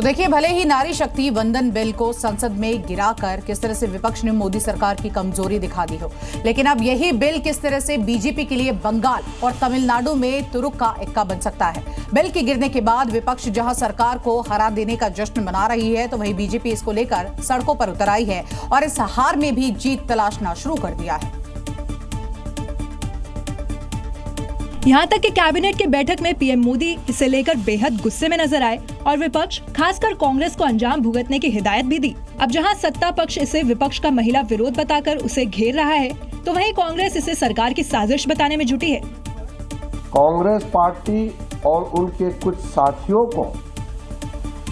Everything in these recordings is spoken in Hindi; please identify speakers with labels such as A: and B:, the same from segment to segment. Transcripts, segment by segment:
A: तो देखिए, भले ही नारी शक्ति वंदन बिल को संसद में गिराकर किस तरह से विपक्ष ने मोदी सरकार की कमजोरी दिखा दी हो, लेकिन अब यही बिल किस तरह से बीजेपी के लिए बंगाल और तमिलनाडु में तुरुक का इक्का बन सकता है। बिल के गिरने के बाद विपक्ष जहां सरकार को हरा देने का जश्न मना रही है, तो वहीं बीजेपी इसको लेकर सड़कों पर उतर आई है और इस हार में भी जीत तलाशना शुरू कर दिया है।
B: यहाँ तक कि कैबिनेट की बैठक में पीएम मोदी इसे लेकर बेहद गुस्से में नजर आए और विपक्ष खासकर कांग्रेस को अंजाम भुगतने की हिदायत भी दी। अब जहाँ सत्ता पक्ष इसे विपक्ष का महिला विरोध बताकर उसे घेर रहा है, तो वहीं कांग्रेस इसे सरकार की साजिश बताने में जुटी है।
C: कांग्रेस पार्टी और उनके कुछ साथियों को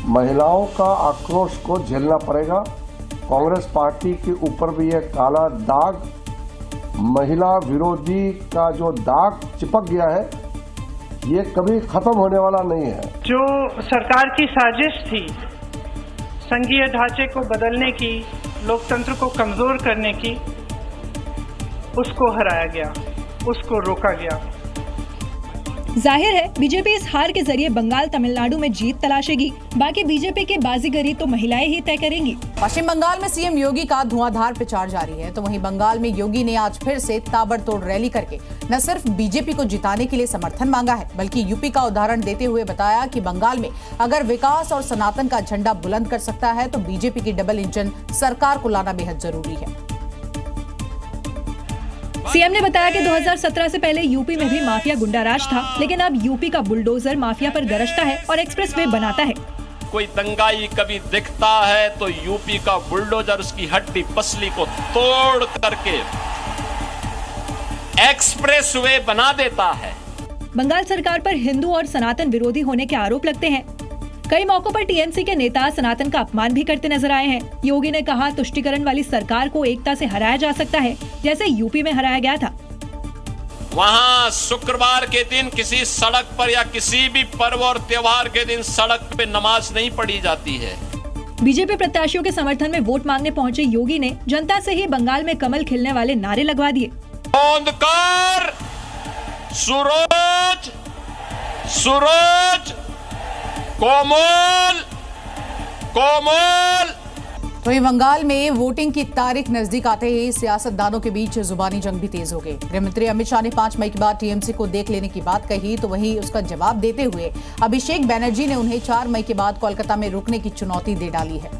C: महिलाओं का आक्रोश को झेलना पड़ेगा। कांग्रेस पार्टी के ऊपर भी यह काला दाग, महिला विरोधी का जो दाग चिपक गया है, ये कभी खत्म होने वाला नहीं है।
D: जो सरकार की साजिश थी संघीय ढांचे को बदलने की, लोकतंत्र को कमजोर करने की, उसको हराया गया, उसको रोका गया।
B: जाहिर है बीजेपी इस हार के जरिए बंगाल तमिलनाडु में जीत तलाशेगी। बाकी बीजेपी की बाजीगरी तो महिलाएं ही तय करेंगी।
A: पश्चिम बंगाल में सीएम योगी का धुआंधार प्रचार जारी है, तो वहीं बंगाल में योगी ने आज फिर से ताबड़तोड़ रैली करके न सिर्फ बीजेपी को जिताने के लिए समर्थन मांगा है, बल्कि यूपी का उदाहरण देते हुए बताया कि बंगाल में अगर विकास और सनातन का झंडा बुलंद कर सकता है, तो बीजेपी की डबल इंजन सरकार को लाना बेहद जरूरी है।
B: सीएम ने बताया कि 2017 से पहले यूपी में भी माफिया गुंडाराज था, लेकिन अब यूपी का बुलडोजर माफिया पर गरजता है और एक्सप्रेसवे बनाता है।
E: कोई दंगाई कभी दिखता है तो यूपी का बुलडोजर उसकी हड्डी पसली को तोड़ करके एक्सप्रेसवे बना देता है।
B: बंगाल सरकार पर हिंदू और सनातन विरोधी होने के आरोप लगते हैं। कई मौकों पर टीएमसी के नेता सनातन का अपमान भी करते नजर आए हैं। योगी ने कहा, तुष्टीकरण वाली सरकार को एकता से हराया जा सकता है, जैसे यूपी में हराया गया था।
E: वहाँ शुक्रवार के दिन किसी सड़क पर या किसी भी पर्व और त्योहार के दिन सड़क पे नमाज नहीं पढ़ी जाती है।
B: बीजेपी प्रत्याशियों के समर्थन में वोट मांगने पहुंचे योगी ने जनता से ही बंगाल में कमल खिलने वाले नारे लगवा दिए।
E: अंधकार, सूरज, सूरज, कोमल, कोमल।
A: तो ये बंगाल में वोटिंग की तारीख नजदीक आते ही सियासतदानों के बीच जुबानी जंग भी तेज हो गई। गृहमंत्री अमित शाह ने 5 मई के बाद टीएमसी को देख लेने की बात कही, तो वहीं उसका जवाब देते हुए अभिषेक बैनर्जी ने उन्हें 4 मई के बाद कोलकाता में रुकने की चुनौती दे डाली है।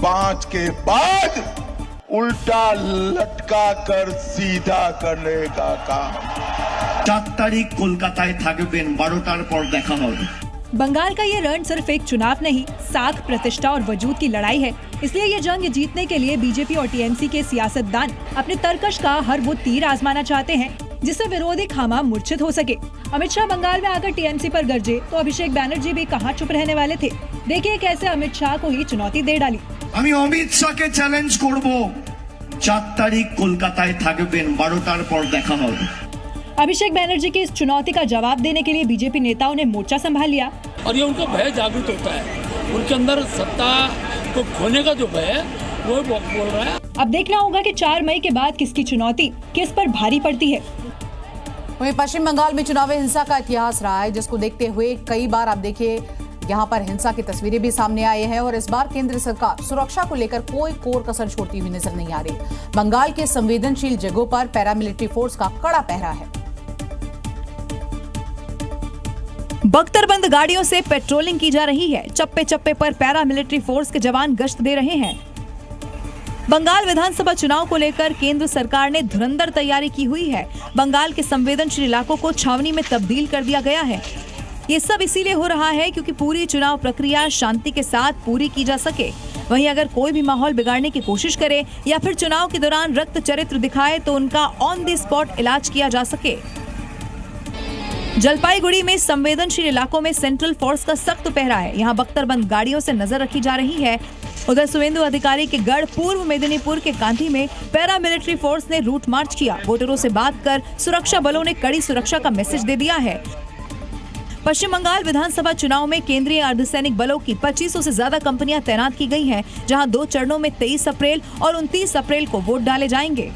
F: 5 के बाद उल्टा लटका कर सीधा करने का काम।
G: 4 तारीख कोलकाताয় থাকবেন, 12টার পর দেখা হবে।
B: बंगाल का ये रण सिर्फ एक चुनाव नहीं, साख, प्रतिष्ठा और वजूद की लड़ाई है। इसलिए ये जंग जीतने के लिए बीजेपी और टीएमसी के सियासतदान अपने तरकश का हर वो तीर आजमाना चाहते हैं, जिससे विरोधी खामा मूर्छित हो सके। अमित शाह बंगाल में आकर टीएमसी पर गरजे, तो अभिषेक बैनर्जी भी कहाँ चुप रहने वाले थे। देखिए कैसे अमित शाह को ही चुनौती दे डाली।
G: আমি অমিত শাহকে চ্যালেঞ্জ করব, 4 তারিখ কলকাতায় থাকবেন, 12টার পর দেখা হবে।
B: अभिषेक बैनर्जी की इस चुनौती का जवाब देने के लिए बीजेपी नेताओं ने मोर्चा संभाल लिया
H: और ये उनका भय जागृत होता है। उनके अंदर सत्ता को खोने का जो भय है वो बोल रहा है।
B: अब देखना होगा कि 4 मई के बाद किसकी चुनौती किस पर भारी पड़ती है।
A: वहीं पश्चिम बंगाल में चुनावी हिंसा का इतिहास रहा है, जिसको देखते हुए कई बार आप देखिए यहाँ पर हिंसा की तस्वीरें भी सामने आई हैं और इस बार केंद्र सरकार सुरक्षा को लेकर कोई कोर कसर छोड़ती हुई नजर नहीं आ रही। बंगाल के संवेदनशील जगहों पर पैरामिलिट्री फोर्स का कड़ा पहरा है।
I: बख्तरबंद गाड़ियों से पेट्रोलिंग की जा रही है। चप्पे चप्पे पर पैरामिलिट्री फोर्स के जवान गश्त दे रहे हैं। बंगाल विधानसभा चुनाव को लेकर केंद्र सरकार ने धुरंधर तैयारी की हुई है। बंगाल के संवेदनशील इलाकों को छावनी में तब्दील कर दिया गया है। ये सब इसीलिए हो रहा है क्योंकि पूरी चुनाव प्रक्रिया शांति के साथ पूरी की जा सके। वहीं अगर कोई भी माहौल बिगाड़ने की कोशिश करे या फिर चुनाव के दौरान रक्त चरित्र दिखाए, तो उनका ऑन द स्पॉट इलाज किया जा सके। जलपाईगुड़ी में संवेदनशील इलाकों में सेंट्रल फोर्स का सख्त पहरा है। यहाँ बख्तरबंद गाड़ियों से नजर रखी जा रही है। उधर सुवेंदु अधिकारी के गढ़ पूर्व मेदिनीपुर के कांधी में पैरामिलिट्री फोर्स ने रूट मार्च किया। वोटरों से बात कर सुरक्षा बलों ने कड़ी सुरक्षा का मैसेज दे दिया है। पश्चिम बंगाल विधानसभा चुनाव में केंद्रीय अर्धसैनिक बलों की 2500 से ज्यादा कंपनियां तैनात की गई हैं, जहां 2 चरणों में 23 अप्रैल और 29 अप्रैल को वोट डाले जाएंगे।